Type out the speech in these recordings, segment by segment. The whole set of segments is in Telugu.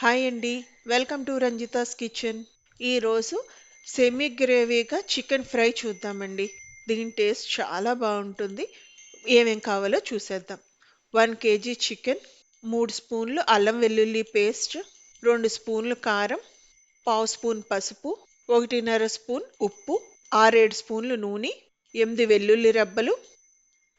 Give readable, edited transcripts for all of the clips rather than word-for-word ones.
హాయ్ అండి. Welcome to Ranjitha's kitchen. ఈరోజు సెమీ గ్రేవీగా చికెన్ ఫ్రై చూద్దామండి. దీని టేస్ట్ చాలా బాగుంటుంది. ఏమేం కావాలో చూసేద్దాం. 1 కేజీ చికెన్, 3 స్పూన్లు అల్లం వెల్లుల్లి పేస్ట్, 2 స్పూన్లు కారం, పావు స్పూన్ పసుపు, 1.5 స్పూన్ ఉప్పు, 6-7 స్పూన్లు నూనె, 8 వెల్లుల్లి రెబ్బలు,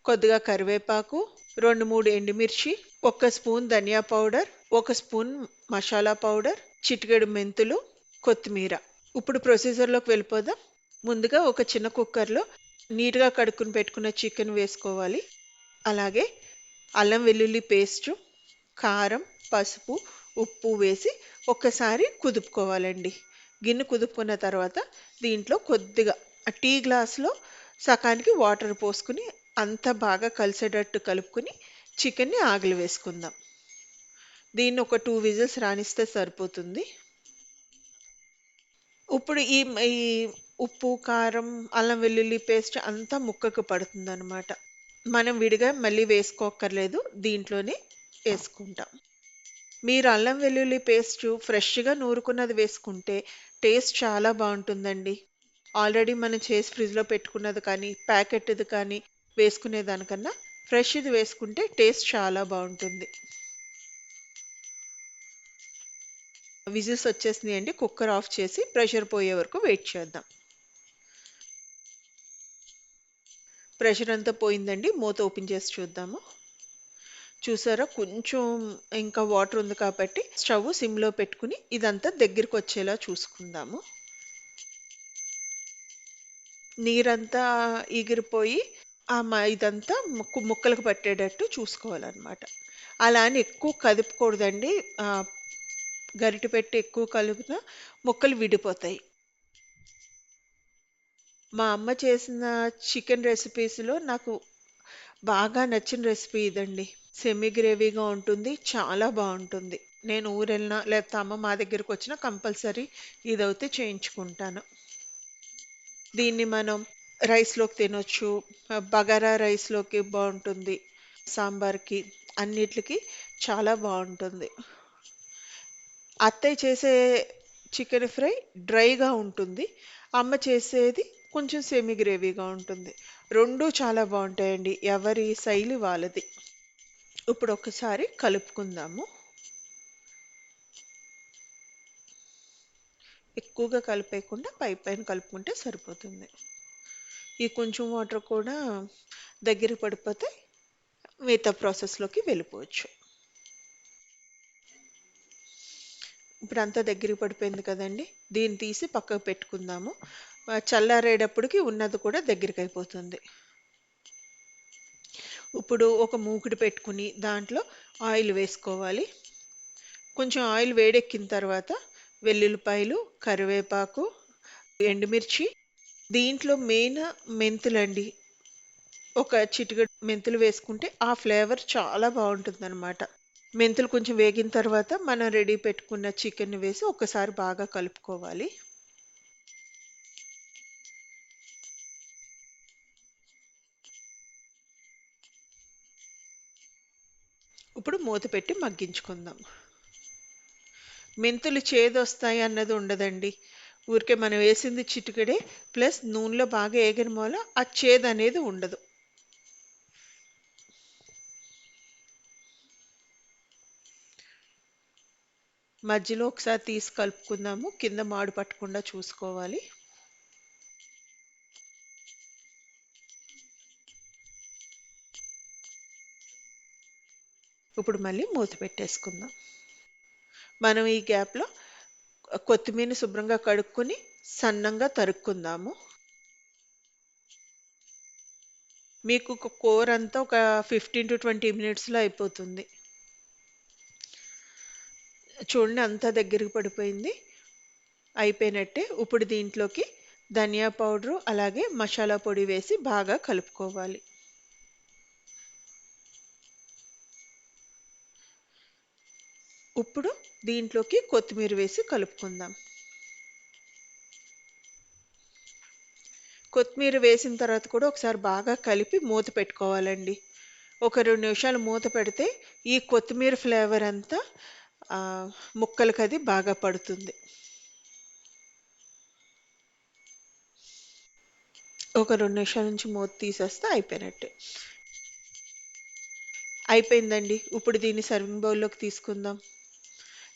కొద్దిగా కరివేపాకు, 2-3 ఎండుమిర్చి, 1 స్పూన్ ధనియా పౌడర్, 1 స్పూన్ మసాలా పౌడర్, చిటికెడు మెంతులు, కొత్తిమీర. ఇప్పుడు ప్రొసీజర్లోకి వెళ్ళిపోదాం. ముందుగా ఒక చిన్న కుక్కర్లో నీట్గా కడుక్కుని పెట్టుకున్న చికెన్ వేసుకోవాలి. అలాగే అల్లం వెల్లుల్లి పేస్టు, కారం, పసుపు, ఉప్పు వేసి ఒక్కసారి కుదుపుకోవాలండి. గిన్నె కుదుపుకున్న తర్వాత దీంట్లో కొద్దిగా టీ గ్లాస్లో సకానికి వాటర్ పోసుకుని అంతా బాగా కలిసేటట్టు కలుపుకుని చికెన్ని ఆగిలి వేసుకుందాం. దీన్ని ఒక 2 విజిల్స్ రానిస్తే సరిపోతుంది. ఇప్పుడు ఈ ఈ ఉప్పు, కారం, అల్లం వెల్లుల్లి పేస్ట్ అంతా ముక్కకు పడుతుందన్నమాట. మనం విడిగా మళ్ళీ వేసుకోక్కర్లేదు. దీంట్లోనే వేసుకుంటాం. మీరు అల్లం వెల్లుల్లి పేస్ట్ ఫ్రెష్‌గా నూరుకున్నది వేసుకుంటే టేస్ట్ చాలా బావుంటుందండి. ఆల్రెడీ మనం చేసి ఫ్రిడ్జ్‌లో పెట్టుకున్నది కానీ, ప్యాకెట్‌ది కానీ వేసుకునే దానికన్నా ఫ్రెష్‌ది వేసుకుంటే టేస్ట్ చాలా బావుంటుంది. విజిల్స్ వచ్చేసినాయండి. కుక్కర్ ఆఫ్ చేసి ప్రెషర్ పోయే వరకు వెయిట్ చేద్దాం. ప్రెషర్ అంతా పోయిందండి. మూత ఓపెన్ చేసి చూద్దాము. చూసారా కొంచెం ఇంకా వాటర్ ఉంది కాబట్టి స్టవ్ సిమ్‌లో పెట్టుకుని ఇదంతా దగ్గరికి వచ్చేలా చూసుకుందాము. నీరంతా ఎగిరిపోయి ఇదంతా ముక్కలకు పట్టేటట్టు చూసుకోవాలన్నమాట. అలా అని ఎక్కువ కదపకూడదండి. గరిటె పెట్టి ఎక్కువ కలిపినా ముక్కలు విడిపోతాయి. మా అమ్మ చేసిన చికెన్ రెసిపీస్‌లో నాకు బాగా నచ్చిన రెసిపీ ఇదండి. సెమీ గ్రేవీగా ఉంటుంది. చాలా బావుంటుంది. నేను ఊరెళ్ళినా లేకపోతే అమ్మ మా దగ్గరకొచ్చినా కంపల్సరీ ఇదైతే చేయించుకుంటాను. దీన్ని మనం రైస్‌లోకి తినొచ్చు. బగారా రైస్‌లోకి బావుంటుంది. సాంబార్‌కి అన్నిట్లికి చాలా బావుంటుంది. అత్తయ్య చేసే చికెన్ ఫ్రై డ్రైగా ఉంటుంది. అమ్మ చేసేది కొంచెం సెమీ గ్రేవీగా ఉంటుంది. 2 చాలా బావుంటాయండి. ఎవరి శైలి వాళ్ళది. ఇప్పుడు ఒకసారి కలుపుకుందాము. ఎక్కువగా కలిపేయకుండా పైపైన కలుపుకుంటే సరిపోతుంది. ఈ కొంచెం వాటర్ కూడా దగ్గర పడిపోతే మిగతా ప్రాసెస్‌లోకి వెళ్ళిపోవచ్చు. ఇప్పుడంతా దగ్గరికి పడిపోయింది కదండీ! దీన్ని తీసి పక్కకు పెట్టుకుందాము. చల్లారేటప్పటికి ఉన్నది కూడా దగ్గరికయిపోతుంది. ఇప్పుడు ఒక మూకుడు పెట్టుకుని దాంట్లో ఆయిల్ వేసుకోవాలి. కొంచెం ఆయిల్ వేడెక్కిన తర్వాత వెల్లుల్లిపాయలు, కరివేపాకు, ఎండుమిర్చి, దీంట్లో మెయిన్ మెంతులండి. ఒక చిటికెడు మెంతులు వేసుకుంటే ఆ ఫ్లేవర్ చాలా బావుంటుందనమాట. మెంతులు కొంచెం వేగిన తర్వాత మనం రెడీ పెట్టుకున్న చికెన్‌ని వేసి ఒక్కసారి బాగా కలుపుకోవాలి. ఇప్పుడు మూత పెట్టి మగ్గించుకుందాం. మెంతులు చేదొస్తాయి అన్నది ఉండదండి. ఊరికే మనం వేసింది చిటికెడే ప్లస్ నూనెలో బాగా ఏగిన మూల ఆ చేదనేది ఉండదు. మధ్యలో ఒకసారి తీసి కలుపుకుందాము. కింద మాడు పట్టకుండా చూసుకోవాలి. ఇప్పుడు మళ్ళీ మూత పెట్టేసుకుందాం. మనం ఈ గ్యాప్‌లో కొత్తిమీరని శుభ్రంగా కడుక్కొని సన్నంగా తరుక్కుందాము. మీకు కూరంతా ఒక 15-20 మినిట్స్‌లో అయిపోతుంది. చూడండి అంతా దగ్గరికి పడిపోయింది. అయిపోయినట్టే. ఇప్పుడు దీంట్లోకి ధనియా పౌడరు, అలాగే మసాలా పొడి వేసి బాగా కలుపుకోవాలి. ఇప్పుడు దీంట్లోకి కొత్తిమీర వేసి కలుపుకుందాం. కొత్తిమీర వేసిన తర్వాత కూడా ఒకసారి బాగా కలిపి మూత పెట్టుకోవాలండి. ఒక 2 నిమిషాలు మూత పెడితే ఈ కొత్తిమీర ఫ్లేవర్ అంతా ఆ, ముక్కలకి అది బాగా పడుతుంది. ఒక 2 నిమిషాల నుంచి మూత తీసేస్తే అయిపోయినట్టే. అయిపోయిందండి. ఇప్పుడు దీన్ని సర్వింగ్ బౌల్లోకి తీసుకుందాం.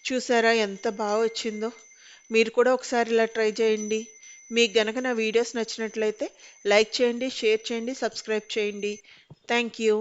చూసారా ఎంత బాగా వచ్చిందో? మీరు కూడా ఒకసారి ఇలా ట్రై చేయండి. మీకు గనక నా వీడియోస్ నచ్చినట్లయితే లైక్ చేయండి, షేర్ చేయండి, సబ్స్క్రైబ్ చేయండి. Thank you.